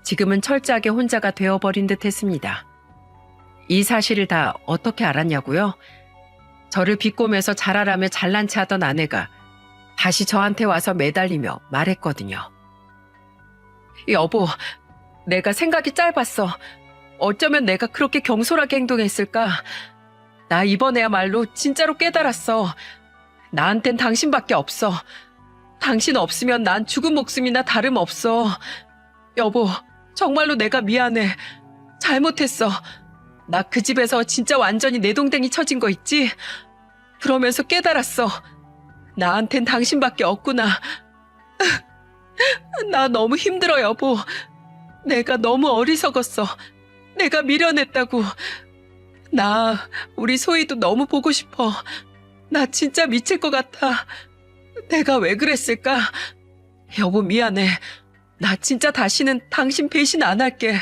지금은 철저하게 혼자가 되어버린 듯 했습니다. 이 사실을 다 어떻게 알았냐고요? 저를 비꼬면서 잘하라며 잘난 체 하던 아내가 다시 저한테 와서 매달리며 말했거든요. 여보, 내가 생각이 짧았어. 어쩌면 내가 그렇게 경솔하게 행동했을까? 나 이번에야말로 진짜로 깨달았어. 나한텐 당신밖에 없어. 당신 없으면 난 죽은 목숨이나 다름없어. 여보, 정말로 내가 미안해. 잘못했어. 나 그 집에서 진짜 완전히 내동댕이 쳐진 거 있지? 그러면서 깨달았어. 나한텐 당신밖에 없구나. 나 너무 힘들어, 여보. 내가 너무 어리석었어. 내가 미련했다고. 나 우리 소희도 너무 보고 싶어. 나 진짜 미칠 것 같아. 내가 왜 그랬을까? 여보 미안해. 나 진짜 다시는 당신 배신 안 할게.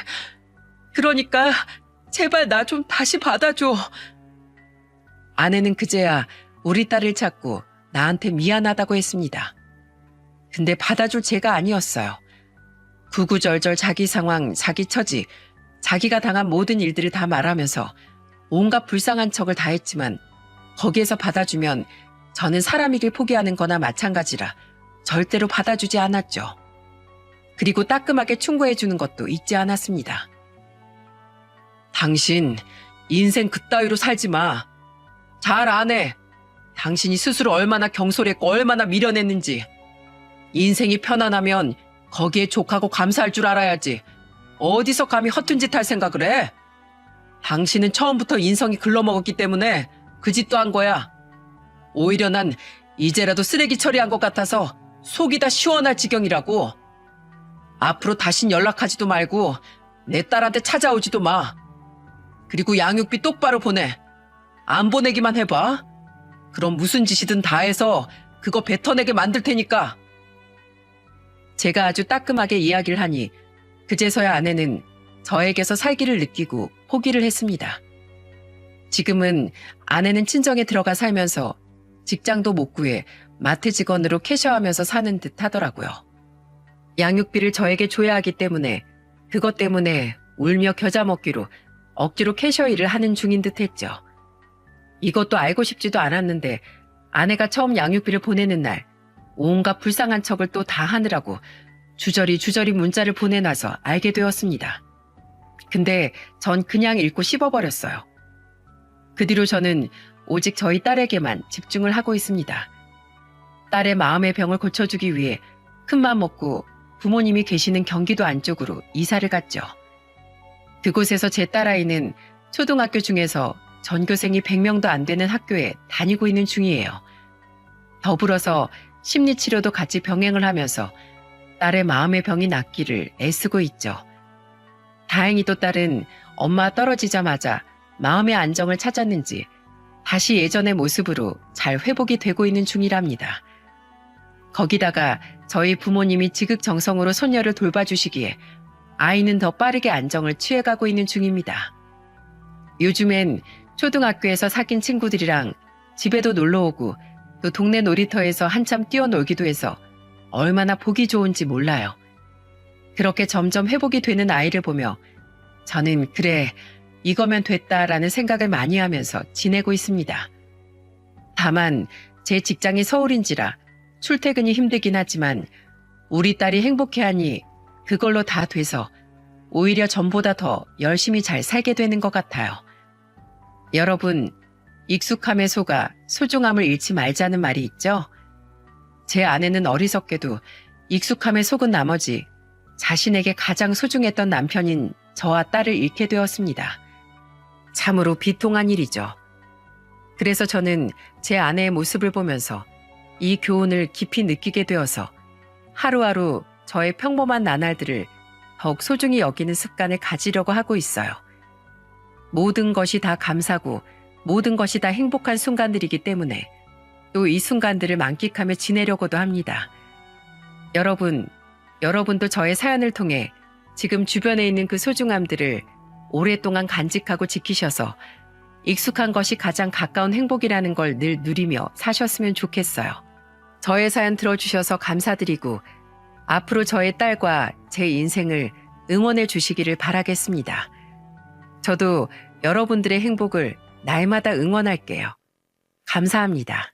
그러니까 제발 나 좀 다시 받아줘. 아내는 그제야 우리 딸을 찾고 나한테 미안하다고 했습니다. 근데 받아줄 제가 아니었어요. 구구절절 자기 상황, 자기 처지, 자기가 당한 모든 일들을 다 말하면서 온갖 불쌍한 척을 다 했지만 거기에서 받아주면 저는 사람이길 포기하는 거나 마찬가지라 절대로 받아주지 않았죠. 그리고 따끔하게 충고해주는 것도 잊지 않았습니다. 당신 인생 그따위로 살지 마. 잘 아네. 당신이 스스로 얼마나 경솔했고 얼마나 미련했는지. 인생이 편안하면 거기에 족하고 감사할 줄 알아야지. 어디서 감히 허튼 짓 할 생각을 해? 당신은 처음부터 인성이 글러먹었기 때문에 그 짓도 한 거야. 오히려 난 이제라도 쓰레기 처리한 것 같아서 속이 다 시원할 지경이라고. 앞으로 다신 연락하지도 말고 내 딸한테 찾아오지도 마. 그리고 양육비 똑바로 보내. 안 보내기만 해봐. 그럼 무슨 짓이든 다 해서 그거 뱉어내게 만들 테니까. 제가 아주 따끔하게 이야기를 하니 그제서야 아내는 저에게서 살기를 느끼고 포기를 했습니다. 지금은 아내는 친정에 들어가 살면서 직장도 못 구해 마트 직원으로 캐셔하면서 사는 듯 하더라고요. 양육비를 저에게 줘야 하기 때문에 그것 때문에 울며 겨자 먹기로 억지로 캐셔 일을 하는 중인 듯 했죠. 이것도 알고 싶지도 않았는데 아내가 처음 양육비를 보내는 날 온갖 불쌍한 척을 또 다 하느라고 주저리 문자를 보내놔서 알게 되었습니다. 근데 전 그냥 읽고 씹어버렸어요. 그 뒤로 저는 오직 저희 딸에게만 집중을 하고 있습니다. 딸의 마음의 병을 고쳐주기 위해 큰맘 먹고 부모님이 계시는 경기도 안쪽으로 이사를 갔죠. 그곳에서 제 딸아이는 초등학교 중에서 전교생이 100명도 안 되는 학교에 다니고 있는 중이에요. 더불어서 심리치료도 같이 병행을 하면서 딸의 마음의 병이 낫기를 애쓰고 있죠. 다행히도 딸은 엄마 떨어지자마자 마음의 안정을 찾았는지 다시 예전의 모습으로 잘 회복이 되고 있는 중이랍니다. 거기다가 저희 부모님이 지극정성으로 손녀를 돌봐주시기에 아이는 더 빠르게 안정을 취해가고 있는 중입니다. 요즘엔 초등학교에서 사귄 친구들이랑 집에도 놀러오고 또 동네 놀이터에서 한참 뛰어놀기도 해서 얼마나 보기 좋은지 몰라요. 그렇게 점점 회복이 되는 아이를 보며 저는 그래, 이거면 됐다라는 생각을 많이 하면서 지내고 있습니다. 다만 제 직장이 서울인지라 출퇴근이 힘들긴 하지만 우리 딸이 행복해하니 그걸로 다 돼서 오히려 전보다 더 열심히 잘 살게 되는 것 같아요. 여러분, 익숙함에 속아 소중함을 잃지 말자는 말이 있죠? 제 아내는 어리석게도 익숙함에 속은 나머지 자신에게 가장 소중했던 남편인 저와 딸을 잃게 되었습니다. 참으로 비통한 일이죠. 그래서 저는 제 아내의 모습을 보면서 이 교훈을 깊이 느끼게 되어서 하루하루 저의 평범한 나날들을 더욱 소중히 여기는 습관을 가지려고 하고 있어요. 모든 것이 다 감사고 모든 것이 다 행복한 순간들이기 때문에 또 이 순간들을 만끽하며 지내려고도 합니다. 여러분도 저의 사연을 통해 지금 주변에 있는 그 소중함들을 오랫동안 간직하고 지키셔서 익숙한 것이 가장 가까운 행복이라는 걸 늘 누리며 사셨으면 좋겠어요. 저의 사연 들어주셔서 감사드리고 앞으로 저의 딸과 제 인생을 응원해 주시기를 바라겠습니다. 저도 여러분들의 행복을 날마다 응원할게요. 감사합니다.